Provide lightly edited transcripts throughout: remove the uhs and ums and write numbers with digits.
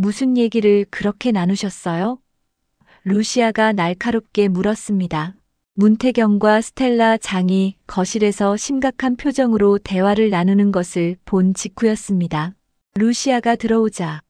무슨 얘기를 그렇게 나누셨어요? 루시아가 날카롭게 물었습니다. 문태경과 스텔라 장이 거실에서 심각한 표정으로 대화를 나누는 것을 본 직후였습니다. 루시아가 들어오자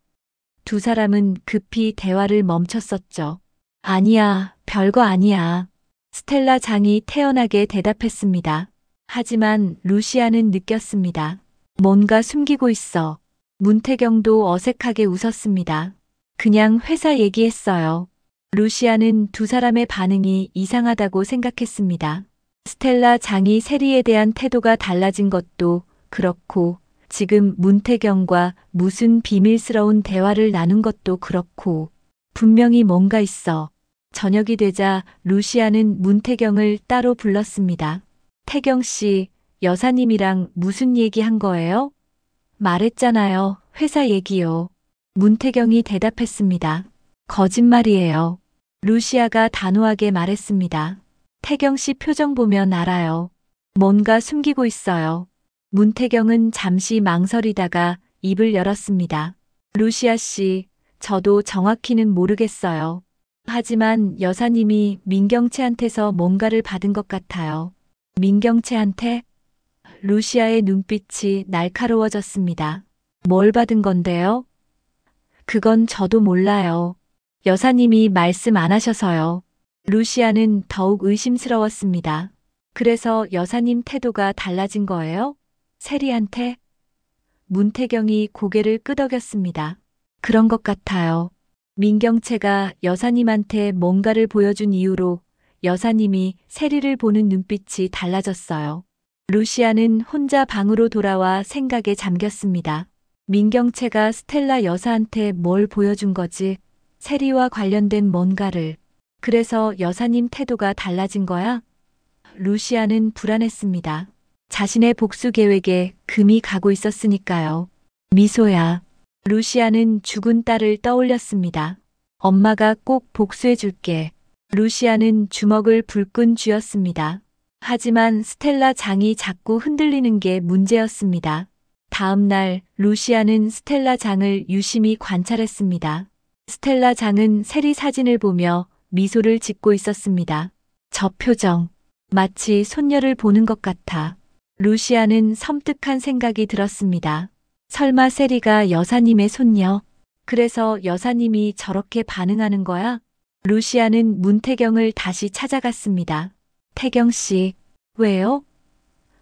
두 사람은 급히 대화를 멈췄었죠. 아니야, 별거 아니야. 스텔라 장이 태연하게 대답했습니다. 하지만 루시아는 느꼈습니다. 뭔가 숨기고 있어. 문태경도 어색하게 웃었습니다. 그냥 회사 얘기했어요. 루시아는 두 사람의 반응이 이상하다고 생각했습니다. 스텔라 장이 세리에 대한 태도가 달라진 것도 그렇고 지금 문태경과 무슨 비밀스러운 대화를 나눈 것도 그렇고 분명히 뭔가 있어. 저녁이 되자 루시아는 문태경을 따로 불렀습니다. 태경 씨, 여사님이랑 무슨 얘기 한 거예요? 말했잖아요. 회사 얘기요. 문태경이 대답했습니다. 거짓말이에요. 루시아가 단호하게 말했습니다. 태경 씨 표정 보면 알아요. 뭔가 숨기고 있어요. 문태경은 잠시 망설이다가 입을 열었습니다. 루시아 씨, 저도 정확히는 모르겠어요. 하지만 여사님이 민경채한테서 뭔가를 받은 것 같아요. 민경채한테? 루시아의 눈빛이 날카로워졌습니다. 뭘 받은 건데요? 그건 저도 몰라요. 여사님이 말씀 안 하셔서요. 루시아는 더욱 의심스러웠습니다. 그래서 여사님 태도가 달라진 거예요? 세리한테? 문태경이 고개를 끄덕였습니다. 그런 것 같아요. 민경채가 여사님한테 뭔가를 보여준 이후로 여사님이 세리를 보는 눈빛이 달라졌어요. 루시아는 혼자 방으로 돌아와 생각에 잠겼습니다. 민경채가 스텔라 여사한테 뭘 보여준 거지? 세리와 관련된 뭔가를. 그래서 여사님 태도가 달라진 거야? 루시아는 불안했습니다. 자신의 복수 계획에 금이 가고 있었으니까요. 미소야. 루시아는 죽은 딸을 떠올렸습니다. 엄마가 꼭 복수해 줄게. 루시아는 주먹을 불끈 쥐었습니다. 하지만 스텔라 장이 자꾸 흔들리는 게 문제였습니다. 다음 날 루시아는 스텔라 장을 유심히 관찰했습니다. 스텔라 장은 세리 사진을 보며 미소를 짓고 있었습니다. 저 표정, 마치 손녀를 보는 것 같아. 루시아는 섬뜩한 생각이 들었습니다. 설마 세리가 여사님의 손녀? 그래서 여사님이 저렇게 반응하는 거야? 루시아는 문태경을 다시 찾아갔습니다. 태경 씨, 왜요?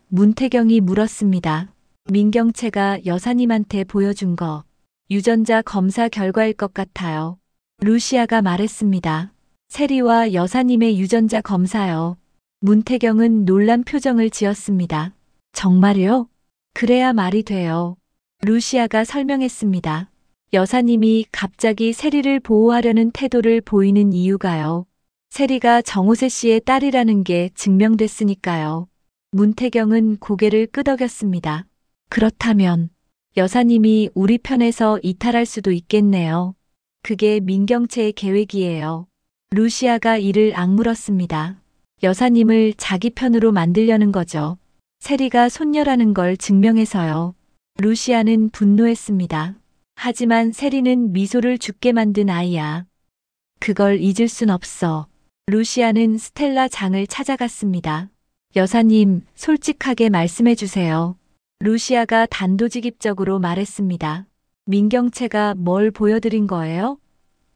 문태경이 물었습니다. 민경채가 여사님한테 보여준 거, 유전자 검사 결과일 것 같아요. 루시아가 말했습니다. 세리와 여사님의 유전자 검사요. 문태경은 놀란 표정을 지었습니다. 정말요? 그래야 말이 돼요. 루시아가 설명했습니다. 여사님이 갑자기 세리를 보호하려는 태도를 보이는 이유가요. 세리가 정호세 씨의 딸이라는 게 증명됐으니까요. 문태경은 고개를 끄덕였습니다. 그렇다면 여사님이 우리 편에서 이탈할 수도 있겠네요. 그게 민경채의 계획이에요. 루시아가 이를 악물었습니다. 여사님을 자기 편으로 만들려는 거죠. 세리가 손녀라는 걸 증명해서요. 루시아는 분노했습니다. 하지만 세리는 미소를 죽게 만든 아이야. 그걸 잊을 순 없어. 루시아는 스텔라 장을 찾아갔습니다. 여사님, 솔직하게 말씀해 주세요. 루시아가 단도직입적으로 말했습니다. 민경채가 뭘 보여드린 거예요?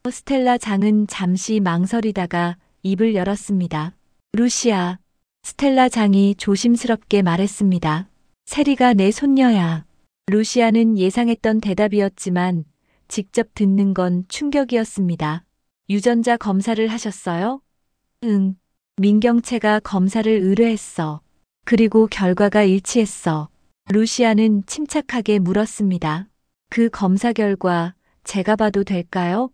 스텔라 장은 잠시 망설이다가 입을 열었습니다. 루시아, 스텔라 장이 조심스럽게 말했습니다. 세리가 내 손녀야. 루시아는 예상했던 대답이었지만 직접 듣는 건 충격이었습니다. 유전자 검사를 하셨어요? 응. 민경채가 검사를 의뢰했어. 그리고 결과가 일치했어. 루시아는 침착하게 물었습니다. 그 검사 결과 제가 봐도 될까요?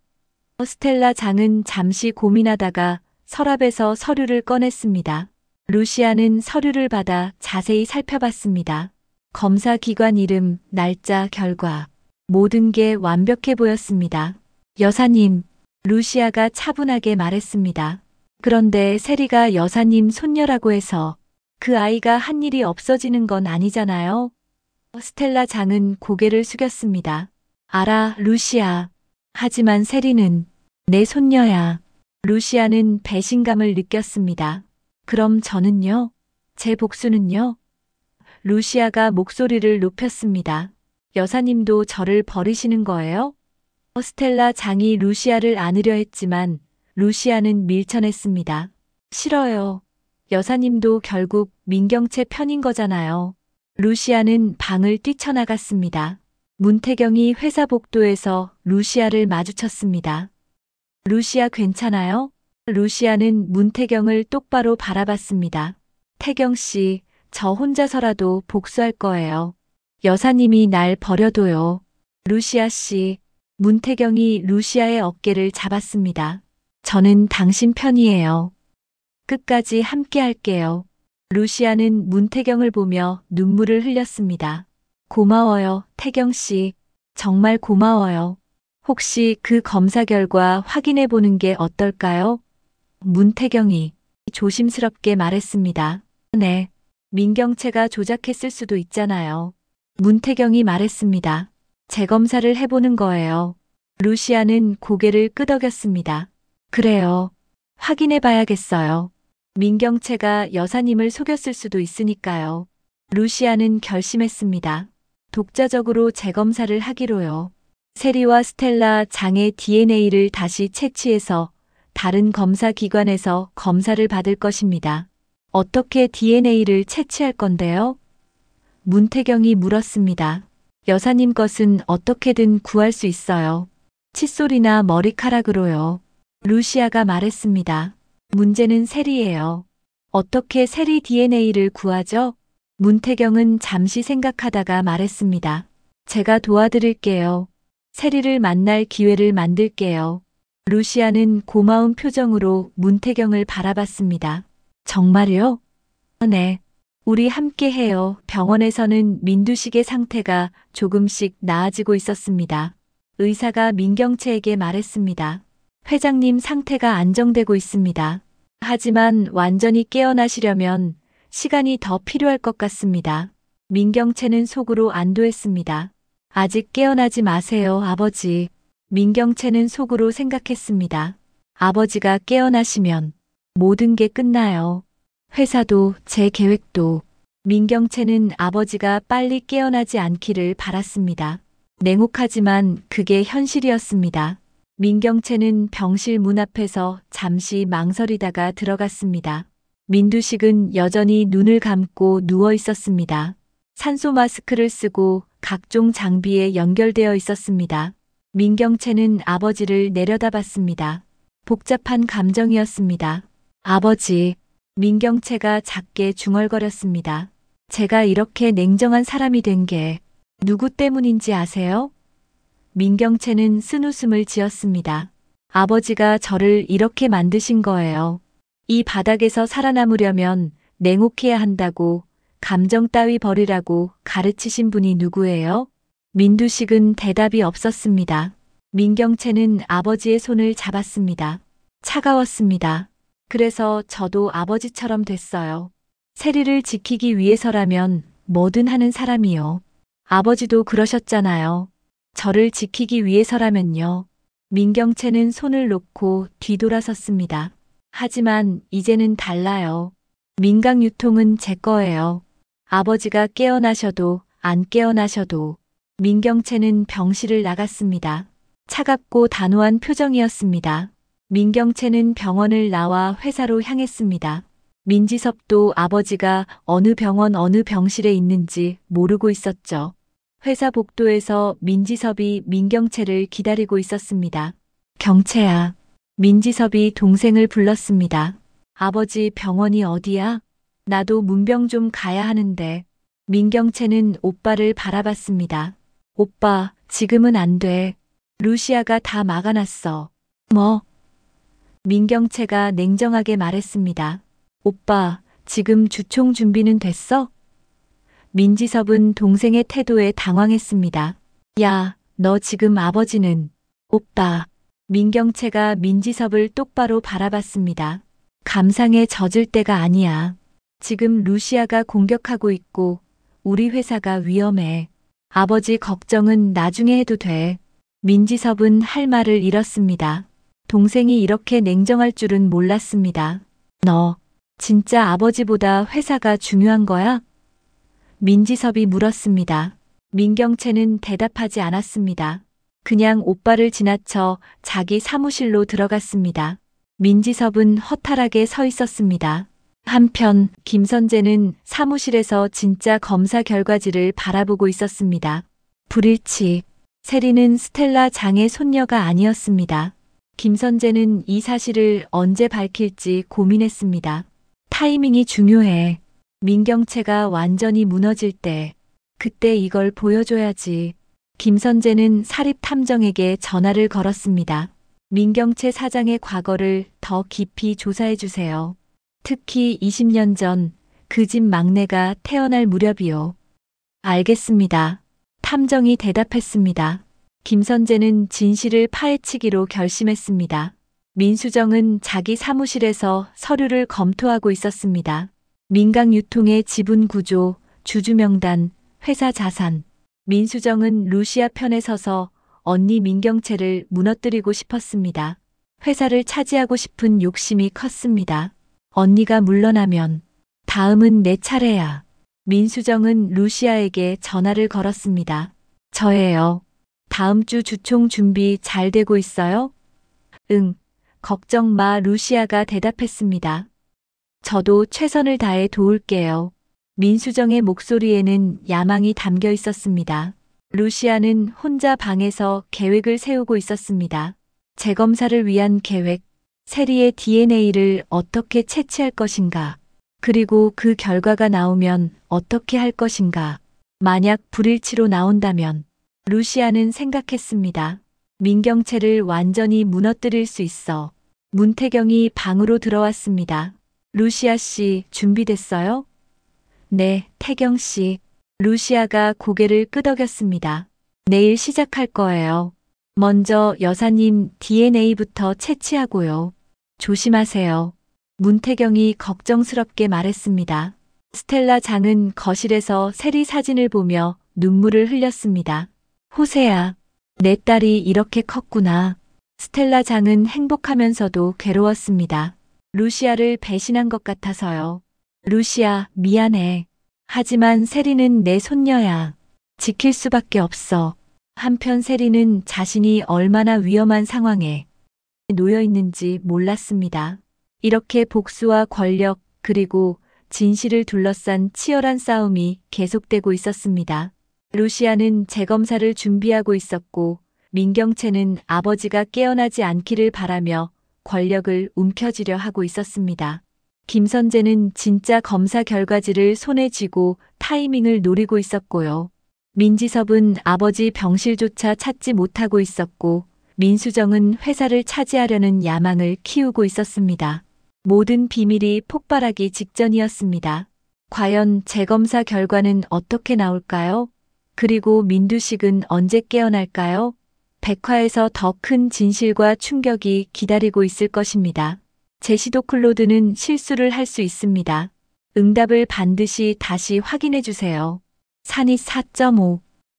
스텔라 장은 잠시 고민하다가 서랍에서 서류를 꺼냈습니다. 루시아는 서류를 받아 자세히 살펴봤습니다. 검사 기관 이름, 날짜, 결과. 모든 게 완벽해 보였습니다. 여사님, 루시아가 차분하게 말했습니다. 그런데 세리가 여사님 손녀라고 해서 그 아이가 한 일이 없어지는 건 아니잖아요. 스텔라 장은 고개를 숙였습니다. 알아, 루시아. 하지만 세리는 내 손녀야. 루시아는 배신감을 느꼈습니다. 그럼 저는요? 제 복수는요? 루시아가 목소리를 높였습니다. 여사님도 저를 버리시는 거예요? 스텔라 장이 루시아를 안으려 했지만 루시아는 밀쳐냈습니다. 싫어요. 여사님도 결국 민경채 편인 거잖아요. 루시아는 방을 뛰쳐나갔습니다. 문태경이 회사 복도에서 루시아를 마주쳤습니다. 루시아 괜찮아요? 루시아는 문태경을 똑바로 바라봤습니다. 태경 씨, 저 혼자서라도 복수할 거예요. 여사님이 날 버려둬요. 루시아 씨, 문태경이 루시아의 어깨를 잡았습니다. 저는 당신 편이에요. 끝까지 함께 할게요. 루시아는 문태경을 보며 눈물을 흘렸습니다. 고마워요, 태경 씨. 정말 고마워요. 혹시 그 검사 결과 확인해 보는 게 어떨까요? 문태경이 조심스럽게 말했습니다. 네. 민경채가 조작했을 수도 있잖아요. 문태경이 말했습니다. 재검사를 해보는 거예요. 루시아는 고개를 끄덕였습니다. 그래요. 확인해 봐야겠어요. 민경채가 여사님을 속였을 수도 있으니까요. 루시아는 결심했습니다. 독자적으로 재검사를 하기로요. 세리와 스텔라 장의 DNA를 다시 채취해서 다른 검사 기관에서 검사를 받을 것입니다. 어떻게 DNA를 채취할 건데요? 문태경이 물었습니다. 여사님 것은 어떻게든 구할 수 있어요. 칫솔이나 머리카락으로요. 루시아가 말했습니다. 문제는 세리예요. 어떻게 세리 DNA를 구하죠? 문태경은 잠시 생각하다가 말했습니다. 제가 도와드릴게요. 세리를 만날 기회를 만들게요. 루시아는 고마운 표정으로 문태경을 바라봤습니다. 정말요? 네. 우리 함께 해요. 병원에서는 민두식의 상태가 조금씩 나아지고 있었습니다. 의사가 민경채에게 말했습니다. 회장님 상태가 안정되고 있습니다. 하지만 완전히 깨어나시려면 시간이 더 필요할 것 같습니다. 민경채는 속으로 안도했습니다. 아직 깨어나지 마세요, 아버지. 민경채는 속으로 생각했습니다. 아버지가 깨어나시면 모든 게 끝나요. 회사도 제 계획도. 민경채는 아버지가 빨리 깨어나지 않기를 바랐습니다. 냉혹하지만 그게 현실이었습니다. 민경채는 병실 문 앞에서 잠시 망설이다가 들어갔습니다. 민두식은 여전히 눈을 감고 누워 있었습니다. 산소 마스크를 쓰고 각종 장비에 연결되어 있었습니다. 민경채는 아버지를 내려다봤습니다. 복잡한 감정이었습니다. 아버지, 민경채가 작게 중얼거렸습니다. 제가 이렇게 냉정한 사람이 된 게 누구 때문인지 아세요? 민경채는 쓴웃음을 지었습니다. 아버지가 저를 이렇게 만드신 거예요. 이 바닥에서 살아남으려면 냉혹해야 한다고, 감정 따위 버리라고 가르치신 분이 누구예요? 민두식은 대답이 없었습니다. 민경채는 아버지의 손을 잡았습니다. 차가웠습니다. 그래서 저도 아버지처럼 됐어요. 세리를 지키기 위해서라면 뭐든 하는 사람이요. 아버지도 그러셨잖아요. 저를 지키기 위해서라면요. 민경채는 손을 놓고 뒤돌아섰습니다. 하지만 이제는 달라요. 민강 유통은 제 거예요. 아버지가 깨어나셔도 안 깨어나셔도. 민경채는 병실을 나갔습니다. 차갑고 단호한 표정이었습니다. 민경채는 병원을 나와 회사로 향했습니다. 민지섭도 아버지가 어느 병원 어느 병실에 있는지 모르고 있었죠. 회사 복도에서 민지섭이 민경채를 기다리고 있었습니다. 경채야. 민지섭이 동생을 불렀습니다. 아버지 병원이 어디야? 나도 문병 좀 가야 하는데. 민경채는 오빠를 바라봤습니다. 오빠, 지금은 안 돼. 루시아가 다 막아놨어. 뭐? 민경채가 냉정하게 말했습니다. 오빠, 지금 주총 준비는 됐어? 민지섭은 동생의 태도에 당황했습니다. 야, 너 지금 아버지는. 오빠. 민경채가 민지섭을 똑바로 바라봤습니다. 감상에 젖을 때가 아니야. 지금 루시아가 공격하고 있고 우리 회사가 위험해. 아버지 걱정은 나중에 해도 돼. 민지섭은 할 말을 잃었습니다. 동생이 이렇게 냉정할 줄은 몰랐습니다. 너 진짜 아버지보다 회사가 중요한 거야? 민지섭이 물었습니다. 민경채는 대답하지 않았습니다. 그냥 오빠를 지나쳐 자기 사무실로 들어갔습니다. 민지섭은 허탈하게 서 있었습니다. 한편 김선재는 사무실에서 진짜 검사 결과지를 바라보고 있었습니다. 불일치. 세리는 스텔라 장의 손녀가 아니었습니다. 김선재는 이 사실을 언제 밝힐지 고민했습니다. 타이밍이 중요해. 민경채가 완전히 무너질 때, 그때 이걸 보여줘야지. 김선재는 사립탐정에게 전화를 걸었습니다. 민경채 사장의 과거를 더 깊이 조사해 주세요. 특히 20년 전 그 집 막내가 태어날 무렵이요. 알겠습니다. 탐정이 대답했습니다. 김선재는 진실을 파헤치기로 결심했습니다. 민수정은 자기 사무실에서 서류를 검토하고 있었습니다. 민강유통의 지분 구조, 주주 명단, 회사 자산. 민수정은 루시아 편에 서서 언니 민경채를 무너뜨리고 싶었습니다. 회사를 차지하고 싶은 욕심이 컸습니다. 언니가 물러나면 다음은 내 차례야. 민수정은 루시아에게 전화를 걸었습니다. 저예요. 다음 주 주총 준비 잘 되고 있어요? 응, 걱정 마. 루시아가 대답했습니다. 저도 최선을 다해 도울게요. 민수정의 목소리에는 야망이 담겨 있었습니다. 루시아는 혼자 방에서 계획을 세우고 있었습니다. 재검사를 위한 계획, 세리의 DNA를 어떻게 채취할 것인가, 그리고 그 결과가 나오면 어떻게 할 것인가. 만약 불일치로 나온다면 루시아는 생각했습니다. 민경채를 완전히 무너뜨릴 수 있어. 문태경이 방으로 들어왔습니다. 루시아 씨, 준비됐어요? 네, 태경 씨. 루시아가 고개를 끄덕였습니다. 내일 시작할 거예요. 먼저 여사님 DNA부터 채취하고요. 조심하세요. 문태경이 걱정스럽게 말했습니다. 스텔라 장은 거실에서 세리 사진을 보며 눈물을 흘렸습니다. 호세야, 내 딸이 이렇게 컸구나. 스텔라 장은 행복하면서도 괴로웠습니다. 루시아를 배신한 것 같아서요. 루시아, 미안해. 하지만 세리는 내 손녀야. 지킬 수밖에 없어. 한편 세리는 자신이 얼마나 위험한 상황에 놓여 있는지 몰랐습니다. 이렇게 복수와 권력, 그리고 진실을 둘러싼 치열한 싸움이 계속되고 있었습니다. 루시아는 재검사를 준비하고 있었고, 민경채는 아버지가 깨어나지 않기를 바라며 권력을 움켜쥐려 하고 있었습니다. 김선재는 진짜 검사 결과지를 손에 쥐고 타이밍을 노리고 있었고요. 민지섭은 아버지 병실조차 찾지 못하고 있었고, 민수정은 회사를 차지하려는 야망을 키우고 있었습니다. 모든 비밀이 폭발하기 직전이었습니다. 과연 재검사 결과는 어떻게 나올까요? 그리고 민두식은 언제 깨어날까요? 백화에서 더 큰 진실과 충격이 기다리고 있을 것입니다. 제시도 클로드는 실수를 할 수 있습니다. 응답을 반드시 다시 확인해 주세요. 산이 4.5